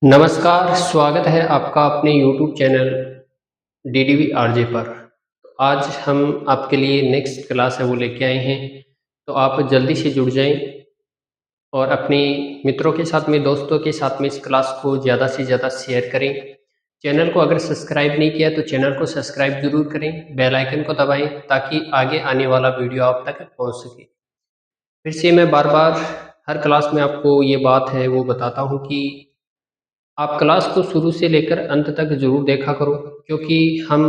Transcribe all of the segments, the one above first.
नमस्कार, स्वागत है आपका अपने यूट्यूब चैनल डीडीवी आरजे पर। तो आज हम आपके लिए नेक्स्ट क्लास है वो लेके आए हैं, तो आप जल्दी से जुड़ जाएं और अपने मित्रों के साथ में, दोस्तों के साथ में इस क्लास को ज़्यादा से ज़्यादा शेयर करें। चैनल को अगर सब्सक्राइब नहीं किया तो चैनल को सब्सक्राइब ज़रूर करें, बेल आइकन को दबाएं ताकि आगे आने वाला वीडियो आप तक पहुँच सके। फिर से मैं बार बार हर क्लास में आपको ये बात है वो बताता हूँ कि आप क्लास को शुरू से लेकर अंत तक ज़रूर देखा करो, क्योंकि हम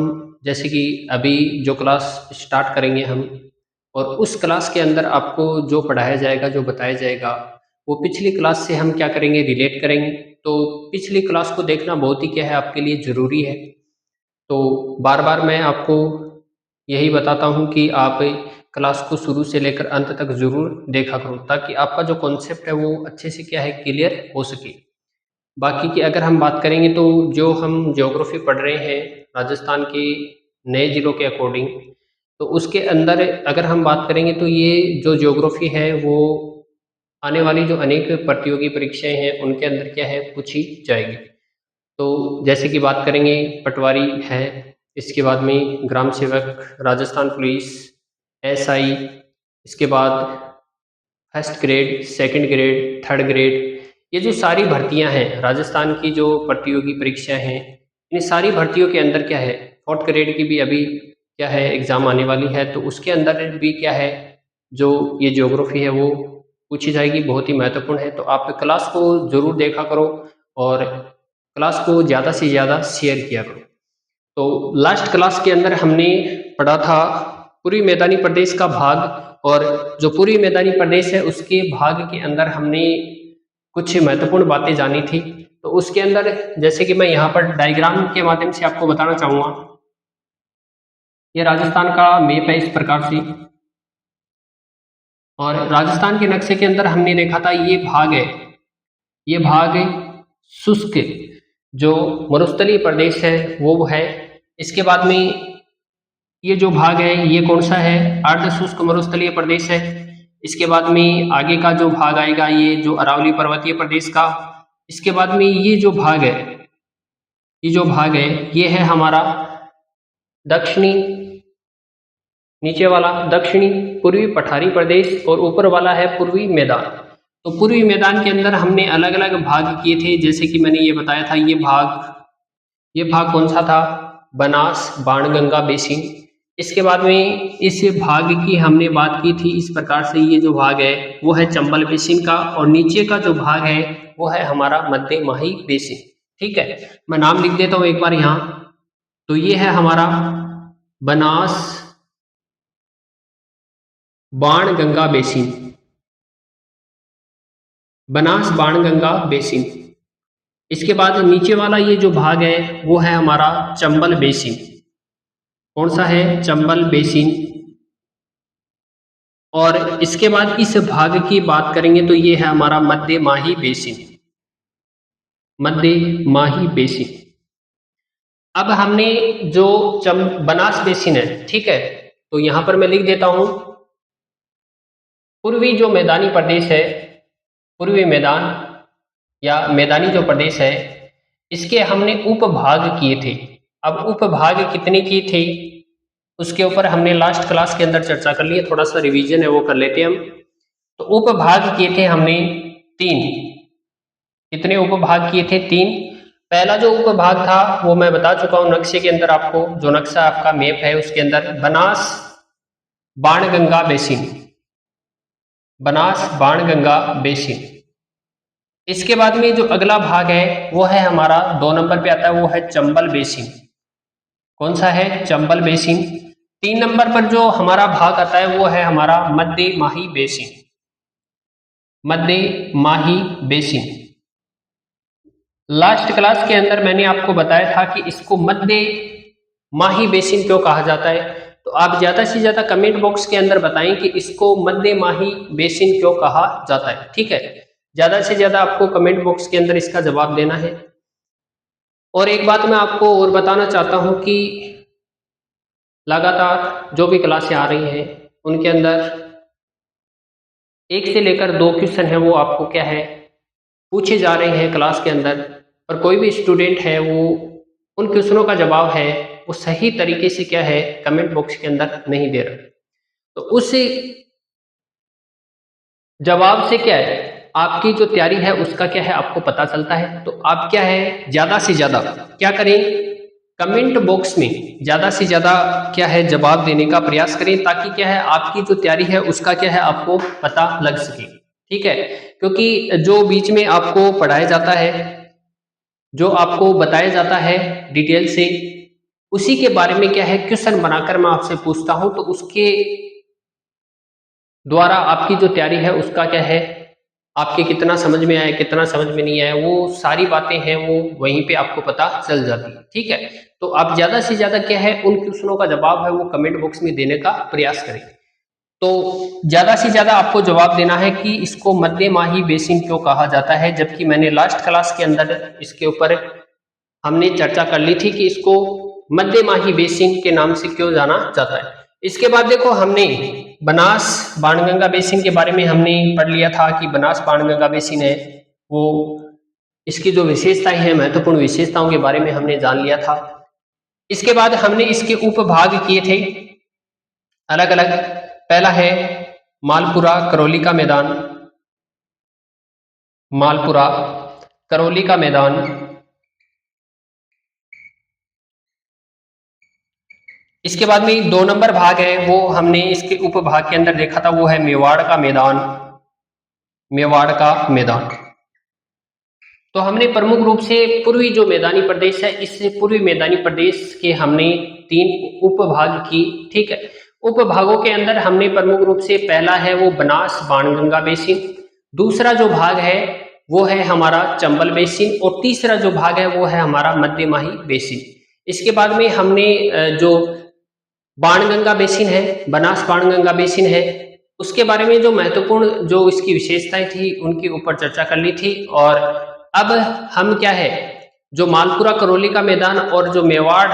जैसे कि अभी जो क्लास स्टार्ट करेंगे हम, और उस क्लास के अंदर आपको जो पढ़ाया जाएगा, जो बताया जाएगा, वो पिछली क्लास से हम क्या करेंगे, रिलेट करेंगे। तो पिछली क्लास को देखना बहुत ही क्या है आपके लिए ज़रूरी है। तो बार बार मैं आपको यही बताता हूँ कि आप क्लास को शुरू से लेकर अंत तक ज़रूर देखा करो, ताकि आपका जो कॉन्सेप्ट है वो अच्छे से क्या है क्लियर हो सके। बाकी की अगर हम बात करेंगे तो जो हम ज्योग्राफी पढ़ रहे हैं राजस्थान के नए ज़िलों के अकॉर्डिंग, तो उसके अंदर अगर हम बात करेंगे तो ये जो ज्योग्राफी है वो आने वाली जो अनेक प्रतियोगी परीक्षाएं हैं उनके अंदर क्या है पूछी जाएगी। तो जैसे कि बात करेंगे पटवारी है, इसके बाद में ग्राम सेवक, राजस्थान पुलिस, एसआई, इसके बाद first grade, second grade, third grade, ये जो सारी भर्तियां हैं राजस्थान की, जो प्रतियोगी परीक्षाएं हैं, इन सारी भर्तियों के अंदर क्या है फोर्थ ग्रेड की भी अभी क्या है एग्ज़ाम आने वाली है, तो उसके अंदर भी क्या है जो ये ज्योग्राफी है वो पूछी जाएगी, बहुत ही महत्वपूर्ण है। तो आप क्लास को ज़रूर देखा करो और क्लास को ज़्यादा से ज़्यादा शेयर किया करो। तो लास्ट क्लास के अंदर हमने पढ़ा था पूर्वी मैदानी प्रदेश का भाग, और जो पूर्वी मैदानी प्रदेश है उसके भाग के अंदर हमने कुछ महत्वपूर्ण बातें जानी थी। तो उसके अंदर जैसे कि मैं यहाँ पर डायग्राम के माध्यम से आपको बताना चाहूँगा, ये राजस्थान का मैप है इस प्रकार से, और राजस्थान के नक्शे के अंदर हमने देखा था ये भाग है, ये भाग शुष्क जो मरुस्थलीय प्रदेश है वो है। इसके बाद में ये जो भाग है ये कौन सा है, अर्ध शुष्क मरुस्थलीय प्रदेश है। इसके बाद में आगे का जो भाग आएगा ये जो अरावली पर्वतीय प्रदेश का। इसके बाद में ये जो भाग है, ये जो भाग है ये है हमारा दक्षिणी, नीचे वाला दक्षिणी पूर्वी पठारी प्रदेश, और ऊपर वाला है पूर्वी मैदान। तो पूर्वी मैदान के अंदर हमने अलग अलग भाग किए थे, जैसे कि मैंने ये बताया था ये भाग कौन सा था, बनास बाणगंगा बेसिन। इसके बाद में इस भाग की हमने बात की थी इस प्रकार से, ये जो भाग है वो है चंबल बेसिन का, और नीचे का जो भाग है वो है हमारा मध्य माही बेसिन। ठीक है, मैं नाम लिख देता हूँ एक बार यहाँ। तो ये है हमारा बनास बाणगंगा बेसिन, बनास बाणगंगा बेसिन। इसके बाद नीचे वाला ये जो भाग है वो है हमारा चंबल बेसिन। कौन सा है, चंबल बेसिन। और इसके बाद इस भाग की बात करेंगे तो ये है हमारा मध्य माही बेसिन, मध्य माही बेसिन। अब हमने जो बनास बेसिन है, ठीक है, तो यहां पर मैं लिख देता हूं पूर्वी जो मैदानी प्रदेश है, पूर्वी मैदान या मैदानी जो प्रदेश है, इसके हमने उपभाग किए थे। अब उपभाग कितने किए थे उसके ऊपर हमने लास्ट क्लास के अंदर चर्चा कर ली है, थोड़ा सा रिवीजन है वो कर लेते हैं हम। तो उपभाग किए थे हमने 3। कितने उपभाग किए थे, 3। पहला जो उपभाग था वो मैं बता चुका हूं नक्शे के अंदर आपको, जो नक्शा आपका मैप है उसके अंदर, बनास बाणगंगा बेसिन, बनास बाणगंगा बेसिन। इसके बाद में जो अगला भाग है वो है हमारा 2 नंबर पे आता है, वो है चंबल बेसिन। कौन सा है, चंबल बेसिन। 3 नंबर पर जो हमारा भाग आता है वो है हमारा मध्य माही बेसिन, मध्य माही बेसिन। लास्ट क्लास के अंदर मैंने आपको बताया था कि इसको मध्य माही बेसिन क्यों कहा जाता है। तो आप ज्यादा से ज्यादा कमेंट बॉक्स के अंदर बताएं कि इसको मध्य माही बेसिन क्यों कहा जाता है। ठीक है, ज्यादा से ज्यादा आपको कमेंट बॉक्स के अंदर इसका जवाब देना है। और एक बात मैं आपको और बताना चाहता हूं कि लगातार जो भी क्लासें आ रही हैं उनके अंदर 1 से लेकर 2 क्वेश्चन है वो आपको क्या है पूछे जा रहे हैं क्लास के अंदर। और कोई भी स्टूडेंट है वो उन क्वेश्चनों का जवाब है वो सही तरीके से क्या है कमेंट बॉक्स के अंदर नहीं दे रहा, तो उस जवाब से क्या है आपकी जो तैयारी है उसका क्या है आपको पता चलता है। तो आप क्या है ज़्यादा से ज़्यादा क्या करें, कमेंट बॉक्स में ज़्यादा से ज़्यादा क्या है जवाब देने का प्रयास करें, ताकि क्या है आपकी जो तैयारी है उसका क्या है आपको पता लग सके। ठीक है, क्योंकि जो बीच में आपको पढ़ाया जाता है, जो आपको बताया जाता है डिटेल से, उसी के बारे में क्या है क्वेश्चन बनाकर मैं आपसे पूछता हूं, तो उसके द्वारा आपकी जो तैयारी है उसका क्या है आपके कितना समझ में आया कितना समझ में नहीं आया वो सारी बातें हैं वो वहीं पे आपको पता चल जाती है। ठीक है, तो आप ज्यादा से ज्यादा क्या है उन क्वेश्चनों का जवाब है वो कमेंट बॉक्स में देने का प्रयास करें। तो ज्यादा से ज्यादा आपको जवाब देना है कि इसको मध्यमाही बेसिन क्यों कहा जाता है, जबकि मैंने लास्ट क्लास के अंदर इसके ऊपर हमने चर्चा कर ली थी कि इसको मध्यमाही बेसिन के नाम से क्यों जाना जाता है। इसके बाद देखो हमने बनास बाणगंगा बेसिन के बारे में हमने पढ़ लिया था कि बनास बाणगंगा बेसिन है वो इसकी जो विशेषताएं हैं महत्वपूर्ण विशेषताओं के बारे में हमने जान लिया था। इसके बाद हमने इसके उपभाग किए थे अलग अलग। पहला है मालपुरा करौली का मैदान, मालपुरा करौली का मैदान। इसके बाद में 2 नंबर भाग है वो हमने इसके उपभाग के अंदर देखा था, वो है मेवाड़ का मैदान, मेवाड़ का मैदान। तो हमने प्रमुख रूप से पूर्वी जो मैदानी प्रदेश है इस पूर्वी मैदानी प्रदेश के हमने 3 उपभाग की। ठीक है, उपभागों के अंदर हमने प्रमुख रूप से पहला है वो बनास बाणगंगा बेसिन, दूसरा जो भाग है वो है हमारा चंबल बेसिन, और तीसरा जो भाग है वो है हमारा मध्यमाही बेसिन। इसके बाद में हमने जो बाणगंगा बेसिन है, बनास बाणगंगा बेसिन है, उसके बारे में जो महत्वपूर्ण जो इसकी विशेषताएं थी उनके ऊपर चर्चा कर ली थी। और अब हम क्या है जो मालपुरा करौली का मैदान और जो मेवाड़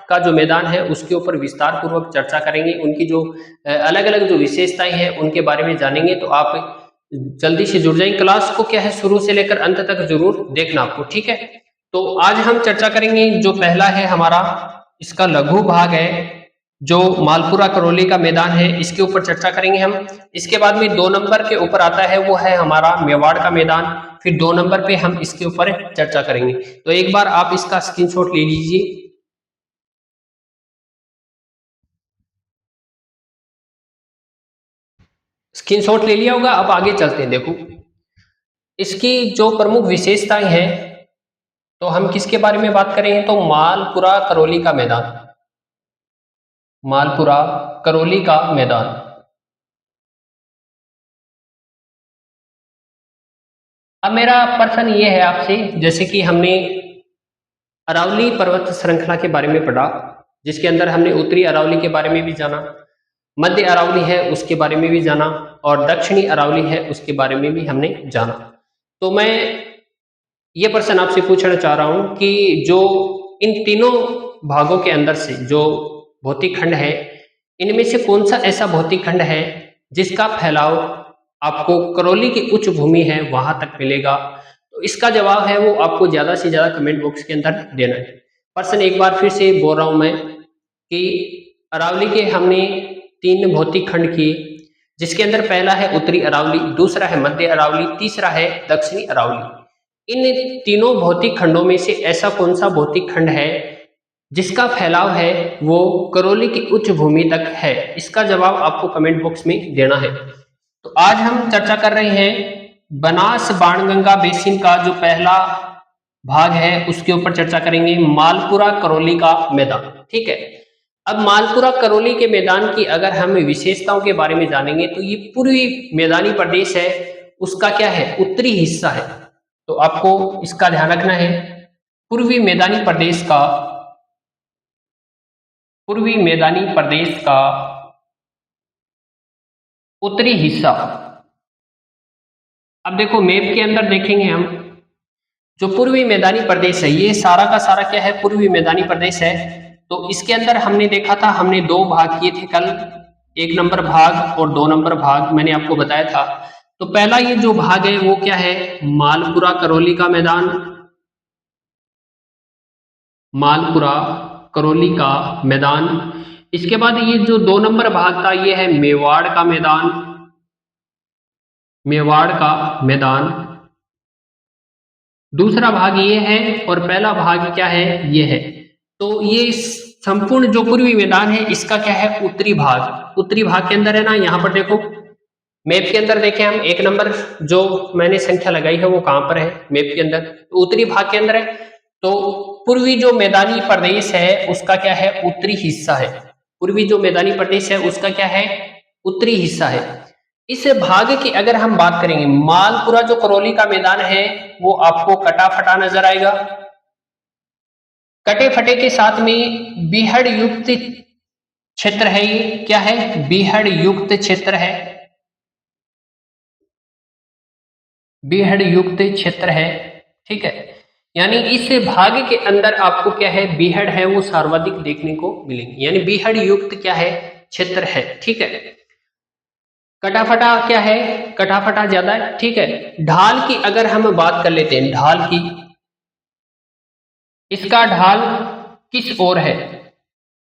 का जो मैदान है उसके ऊपर विस्तार पूर्वक चर्चा करेंगे, उनकी जो अलग अलग जो विशेषताएं हैं उनके बारे में जानेंगे। तो आप जल्दी से जुड़ जाएं, क्लास को क्या है शुरू से लेकर अंत तक जरूर देखना आपको। ठीक है, तो आज हम चर्चा करेंगे जो पहला है हमारा इसका लघु भाग है जो मालपुरा करौली का मैदान है, इसके ऊपर चर्चा करेंगे हम। इसके बाद में 2 नंबर के ऊपर आता है वो है हमारा मेवाड़ का मैदान, फिर 2 नंबर पे हम इसके ऊपर चर्चा करेंगे। तो एक बार आप इसका स्क्रीनशॉट ले लीजिए। स्क्रीनशॉट ले लिया होगा, अब आगे चलते हैं। देखो इसकी जो प्रमुख विशेषताएं हैं, तो हम किसके बारे में बात करें तो मालपुरा करौली का मैदान, मालपुरा करौली का मैदान। अब मेरा प्रश्न ये है आपसे, जैसे कि हमने अरावली पर्वत श्रृंखला के बारे में पढ़ा, जिसके अंदर हमने उत्तरी अरावली के बारे में भी जाना, मध्य अरावली है उसके बारे में भी जाना, और दक्षिणी अरावली है उसके बारे में भी हमने जाना। तो मैं ये प्रश्न आपसे पूछना चाह रहा हूं कि जो इन तीनों भागों के अंदर से जो भौतिक खंड है, इनमें से कौन सा ऐसा भौतिक खंड है जिसका फैलाव आपको करौली की उच्च भूमि है वहां तक मिलेगा। तो इसका जवाब है वो आपको ज्यादा से ज्यादा कमेंट बॉक्स के अंदर देना है। प्रश्न एक बार फिर से बोल रहा हूं मैं कि अरावली के हमने 3 भौतिक खंड किए, जिसके अंदर पहला है उत्तरी अरावली, दूसरा है मध्य अरावली, तीसरा है दक्षिणी अरावली। इन तीनों भौतिक खंडों में से ऐसा कौन सा भौतिक खंड है जिसका फैलाव है वो करौली की उच्च भूमि तक है, इसका जवाब आपको कमेंट बॉक्स में देना है। तो आज हम चर्चा कर रहे हैं बनास बाणगंगा बेसिन का जो पहला भाग है उसके ऊपर चर्चा करेंगे, मालपुरा करौली का मैदान। ठीक है, अब मालपुरा करौली के मैदान की अगर हम विशेषताओं के बारे में जानेंगे तो ये पूर्वी मैदानी प्रदेश है, उसका क्या है उत्तरी हिस्सा है। तो आपको इसका ध्यान रखना है, पूर्वी मैदानी प्रदेश का, पूर्वी मैदानी प्रदेश का उत्तरी हिस्सा। अब देखो मैप के अंदर देखेंगे हम, जो पूर्वी मैदानी प्रदेश है ये सारा का सारा क्या है पूर्वी मैदानी प्रदेश है। तो इसके अंदर हमने देखा था, हमने 2 भाग किए थे कल, 1 नंबर भाग और 2 नंबर भाग मैंने आपको बताया था। तो पहला ये जो भाग है वो क्या है मालपुरा करौली का मैदान, मालपुरा करौली का मैदान। इसके बाद ये जो 2 नंबर भाग था ये है मेवाड़ का मैदान, मेवाड़ का मैदान। दूसरा भाग ये है और पहला भाग क्या है, ये है। तो ये संपूर्ण जो पूर्वी मैदान है इसका क्या है, उत्तरी भाग। उत्तरी भाग के अंदर है ना, यहाँ पर देखो मैप के अंदर देखें हम 1 नंबर जो मैंने संख्या लगाई है वो कहाँ पर है मैप के अंदर, तो उत्तरी भाग के अंदर है। तो पूर्वी जो मैदानी प्रदेश है उसका क्या है, उत्तरी हिस्सा है। पूर्वी जो मैदानी प्रदेश है उसका क्या है, उत्तरी हिस्सा है। इस भाग की अगर हम बात करेंगे, मालपुरा जो करौली का मैदान है वो आपको कटा फटा नजर आएगा। कटे फटे के साथ में बीहड़ युक्त क्षेत्र है, ये क्या है, बीहड़ युक्त क्षेत्र है, बीहड़ युक्त क्षेत्र है, ठीक है। यानी इस भाग के अंदर आपको क्या है, बीहड़ है वो सर्वाधिक देखने को मिलेंगे, यानी बीहड़ युक्त क्या है, क्षेत्र है, ठीक है। कटाफटा क्या है, कटाफटा ज्यादा है, ठीक है। ढाल की अगर हम बात कर लेते हैं, ढाल की, इसका ढाल किस ओर है,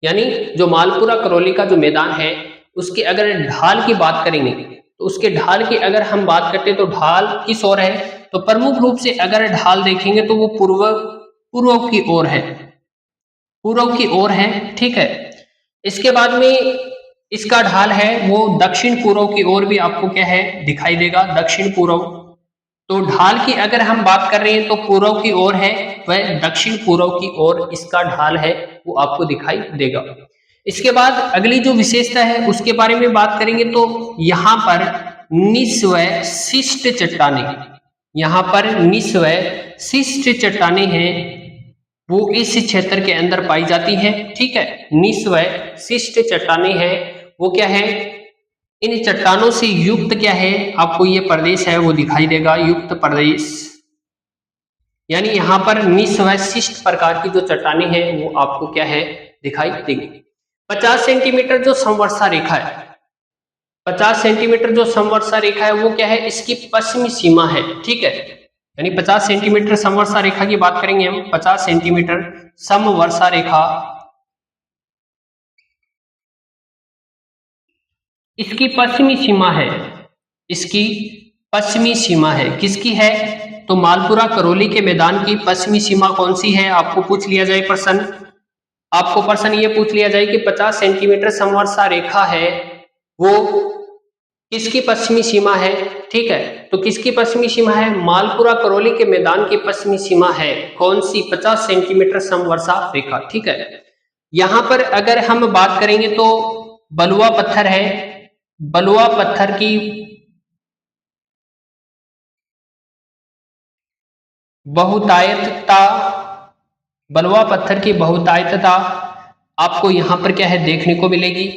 यानी जो मालपुरा करौली का जो मैदान है उसके अगर ढाल की बात करेंगे तो उसके ढाल की अगर हम बात करते हैं तो ढाल किस ओर है, तो प्रमुख रूप से अगर ढाल देखेंगे तो वो पूर्व की ओर है, पूर्व की ओर है, ठीक है। इसके बाद में इसका ढाल है वो दक्षिण पूर्व की ओर भी आपको क्या है, दिखाई देगा, दक्षिण पूर्व। तो ढाल की अगर हम बात कर रहे हैं तो पूर्व की ओर है, वह दक्षिण पूर्व की ओर इसका ढाल है वो आपको दिखाई देगा। इसके बाद अगली जो विशेषता है उसके बारे में बात करेंगे तो यहाँ पर निस्व शिष्ट चट्टाने, यहाँ पर निस्व शिष्ट चट्टाने हैं वो इस क्षेत्र के अंदर पाई जाती है, ठीक है। निस्व शिष्ट चट्टाने हैं वो क्या है, इन चट्टानों से युक्त क्या है, आपको ये प्रदेश है वो दिखाई देगा, युक्त प्रदेश। यानी यहाँ पर निस्व शिष्ट प्रकार की जो चट्टानें हैं वो आपको क्या है, दिखाई देगी। 50 सेंटीमीटर जो समवर्षा रेखा है, 50 सेंटीमीटर जो समवर्षा रेखा है वो क्या है, इसकी पश्चिमी सीमा है, ठीक है। यानी 50 सेंटीमीटर समवर्षा रेखा की बात करेंगे हम, 50 सेंटीमीटर समवर्षा रेखा इसकी पश्चिमी सीमा है, इसकी पश्चिमी सीमा है, किसकी है, तो मालपुरा करौली के मैदान की पश्चिमी सीमा कौन सी है, आपको पूछ लिया जाए प्रश्न, आपको प्रश्न ये पूछ लिया जाए कि 50 सेंटीमीटर समवर्षा रेखा है वो किसकी पश्चिमी सीमा है, ठीक है। तो किसकी पश्चिमी सीमा है, मालपुरा करौली के मैदान की पश्चिमी सीमा है कौन सी, 50 सेंटीमीटर समवर्षा रेखा, ठीक है। यहां पर अगर हम बात करेंगे तो बलुआ पत्थर है, बलुआ पत्थर की बहुतायतता, बलुआ पत्थर की बहुतायतता आपको यहाँ पर क्या है, देखने को मिलेगी।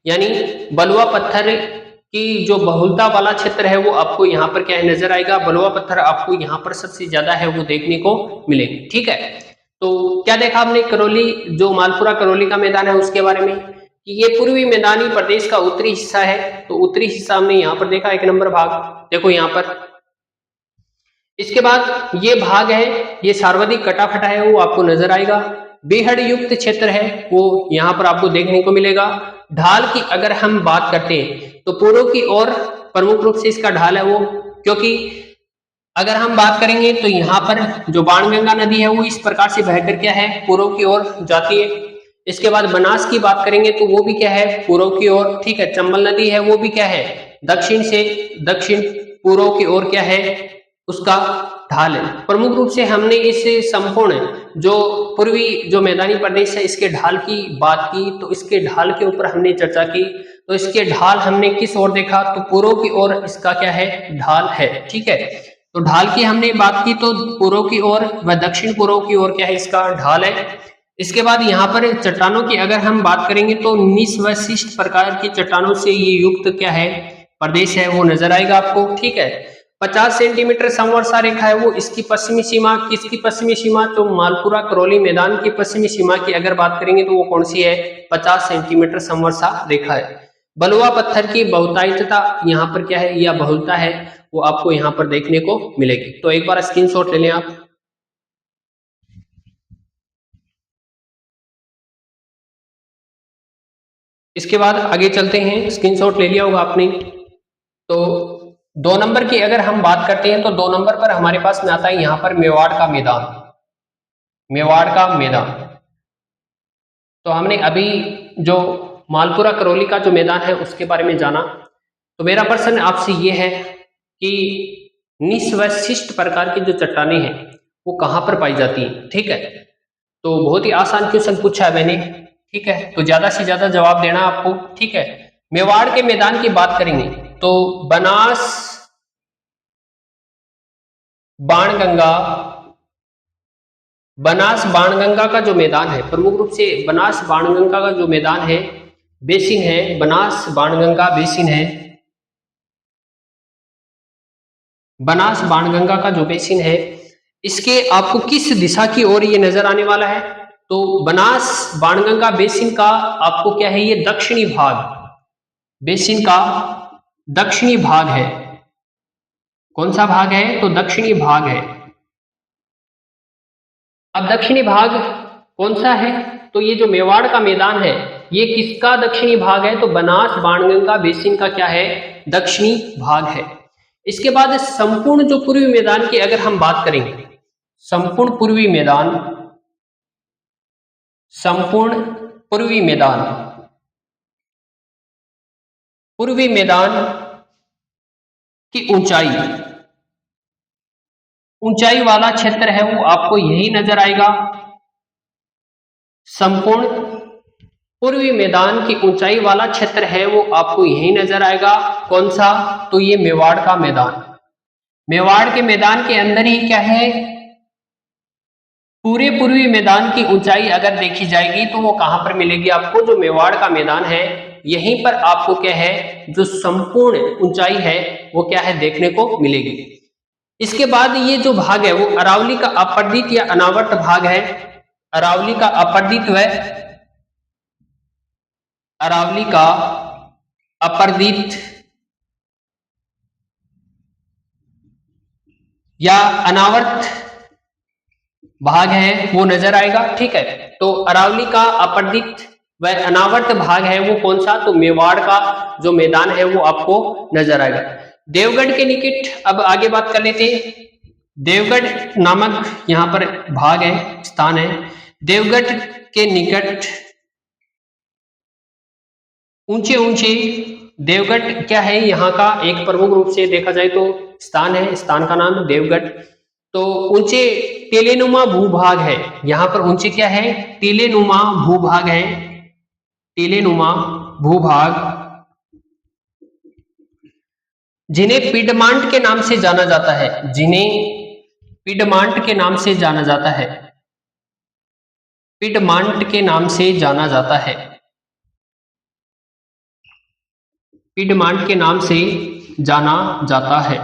यानी बलुआ पत्थर की जो बहुलता वाला क्षेत्र है वो आपको यहाँ पर क्या है, नजर आएगा। बलुआ पत्थर आपको यहाँ पर सबसे ज्यादा है वो देखने को मिलेंगे, ठीक है। तो क्या देखा आपने, करौली जो मालपुरा करौली का मैदान है उसके बारे में कि ये पूर्वी मैदानी प्रदेश का उत्तरी हिस्सा है। तो उत्तरी हिस्सा हमने यहाँ पर देखा 1 नंबर भाग, देखो यहाँ पर। इसके बाद ये भाग है ये सर्वाधिक कटाफटा है वो आपको नजर आएगा। बेहद युक्त क्षेत्र है वो यहाँ पर आपको देखने को मिलेगा। ढाल की अगर हम बात करते हैं तो पूर्व की ओर प्रमुख रूप से इसका ढाल है वो, क्योंकि अगर हम बात करेंगे तो यहाँ पर जो बाणगंगा नदी है वो इस प्रकार से बहकर क्या है, पूर्व की ओर जाती है। इसके बाद बनास की बात करेंगे तो वो भी क्या है, पूर्व की ओर, ठीक है। चंबल नदी है वो भी क्या है, दक्षिण से दक्षिण पूर्व की ओर क्या है, उसका ढाल है। प्रमुख रूप से हमने इस संपूर्ण जो पूर्वी जो मैदानी प्रदेश है इसके ढाल की बात की, तो इसके ढाल के ऊपर हमने चर्चा की। तो इसके ढाल हमने किस ओर देखा, तो पूर्व की ओर इसका क्या है, ढाल है, ठीक है। तो ढाल की हमने बात की तो पूर्व की ओर व दक्षिण पूर्व की ओर क्या है, इसका ढाल है। इसके बाद यहाँ पर चट्टानों की अगर हम बात करेंगे तो निस्वशिष्ट प्रकार की चट्टानों से ये युक्त क्या है, प्रदेश है वो नजर आएगा आपको, ठीक है। 50 सेंटीमीटर समवर्षा रेखा है वो इसकी पश्चिमी सीमा, किसकी पश्चिमी सीमा, तो मालपुरा करौली मैदान की पश्चिमी सीमा की अगर बात करेंगे तो वो कौन सी है, 50 सेंटीमीटर समवर्षा रेखा है। बलुआ पत्थर की बहुतायतता यहाँ पर क्या है, या बहुलता है वो आपको यहाँ पर देखने को मिलेगी। तो एक बार स्क्रीनशॉट ले लें आप। इसके बाद आगे चलते हैं, स्क्रीनशॉट ले लिया होगा आपने। तो 2 नंबर की अगर हम बात करते हैं तो 2 नंबर पर हमारे पास में आता है यहाँ पर मेवाड़ का मैदान। मेवाड़ का मैदान, तो हमने अभी जो मालपुरा करौली का जो मैदान है उसके बारे में जाना। तो मेरा प्रश्न आपसे ये है कि निःश्वसिष्ठ प्रकार की जो चट्टानें हैं वो कहाँ पर पाई जाती हैं, ठीक है। तो बहुत ही आसान क्वेश्चन पूछा है मैंने, ठीक है। तो ज्यादा से ज्यादा जवाब देना आपको, ठीक है। मेवाड़ के मैदान की बात करेंगे तो बनास बाणगंगा, बनास बाणगंगा का जो मैदान है, प्रमुख रूप से बनास बाणगंगा का जो मैदान है, बेसिन है, बनास बाणगंगा बेसिन है, बनास बाणगंगा का जो बेसिन है, इसके आपको किस दिशा की ओर ये नजर आने वाला है। तो बनास बाणगंगा बेसिन का आपको क्या है, ये दक्षिणी भाग, बेसिन का दक्षिणी भाग है। कौन सा भाग है, तो दक्षिणी भाग है। अब दक्षिणी भाग कौन सा है, तो ये जो मेवाड़ का मैदान है ये किसका दक्षिणी भाग है, तो बनास बाणगंगा बेसिन का क्या है, दक्षिणी भाग है। इसके बाद संपूर्ण जो पूर्वी मैदान की अगर हम बात करेंगे, संपूर्ण पूर्वी मैदान, संपूर्ण पूर्वी मैदान, पूर्वी मैदान की ऊंचाई, ऊंचाई वाला क्षेत्र है वो आपको यही नजर आएगा। संपूर्ण पूर्वी मैदान की ऊंचाई वाला क्षेत्र है वो आपको यही नजर आएगा। कौन सा, तो ये मेवाड़ का मैदान। मेवाड़ के मैदान के अंदर ही क्या है, पूरे पूर्वी मैदान की ऊंचाई अगर देखी जाएगी तो वो कहां पर मिलेगी आपको, जो मेवाड़ का मैदान है यहीं पर आपको क्या है, जो संपूर्ण ऊंचाई है वो क्या है, देखने को मिलेगी। इसके बाद ये जो भाग है वो अरावली का अपर्दित या अनावर्त भाग है। अरावली का अपर्दित व अरावली का अपर्दित या अनावर्त भाग है वो नजर आएगा, ठीक है। तो अरावली का अपर्दित व अनावर्त भाग है वो कौन सा, तो मेवाड़ का जो मैदान है वो आपको नजर आएगा। देवगढ़ के निकट अब आगे बात कर लेते हैं। देवगढ़ नामक यहाँ पर भाग है, स्थान है। देवगढ़ के निकट ऊंचे ऊंचे, देवगढ़ क्या है, यहाँ का एक प्रमुख रूप से देखा जाए तो स्थान है, स्थान का नाम देवगढ़। तो ऊंचे टीलेनुमा भूभाग है, यहाँ पर ऊंचे क्या है, टीलेनुमा भूभाग है, टीलेनुमा भूभाग, जिन्हें पिडमांट के नाम से जाना जाता है, जिन्हें पिडमांट के नाम से जाना जाता है, पिडमांट के नाम से जाना जाता है, पिडमांट के नाम से जाना जाता है।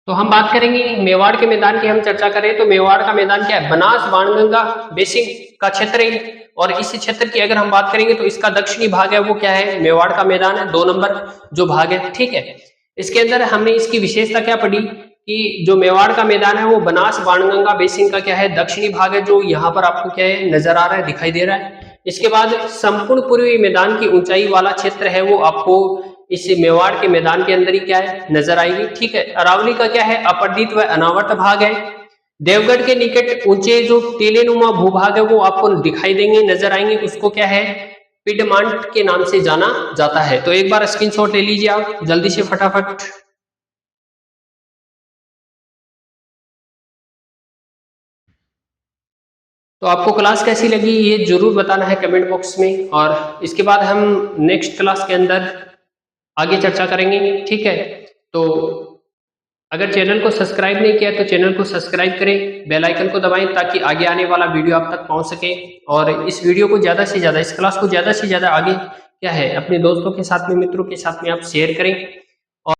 तो हम बात करेंगे मेवाड़ के मैदान की, हम चर्चा करें तो मेवाड़ का मैदान क्या है, बनास बाणगंगा बेसिन का क्षेत्र है। और इस क्षेत्र की अगर हम बात करेंगे तो इसका दक्षिणी भाग है वो क्या है, मेवाड़ का मैदान है, 2 नंबर जो भाग है, ठीक है। इसके अंदर हमने इसकी विशेषता क्या पढ़ी कि जो मेवाड़ का मैदान है वो बनास बाणगंगा बेसिन का क्या है, दक्षिणी भाग है, जो यहाँ पर आपको क्या है, नजर आ रहा है, दिखाई दे रहा है। इसके बाद संपूर्ण पूर्वी मैदान की ऊंचाई वाला क्षेत्र है वो आपको इस मेवाड़ के मैदान के अंदर ही क्या है, नजर आएगी, ठीक है। अरावली का क्या है, अपर्दित व अनावर्त भाग है। देवगढ़ के निकट ऊंचे जो टीलेनुमा भूभाग है वो आपको दिखाई देंगे, नजर आएंगे, उसको क्या है, पिडमांट के नाम से जाना जाता है। तो एक बार स्क्रीनशॉट ले लीजिए आप जल्दी से फटाफट। तो आपको क्लास कैसी लगी ये जरूर बताना है कमेंट बॉक्स में, और इसके बाद हम नेक्स्ट क्लास के अंदर आगे चर्चा करेंगे, ठीक है। तो अगर चैनल को सब्सक्राइब नहीं किया तो चैनल को सब्सक्राइब करें, बेल आइकन को दबाएं ताकि आगे आने वाला वीडियो आप तक पहुंच सके। और इस वीडियो को ज़्यादा से ज़्यादा, इस क्लास को ज़्यादा से ज़्यादा आगे क्या है, अपने दोस्तों के साथ में, मित्रों के साथ में आप शेयर करें।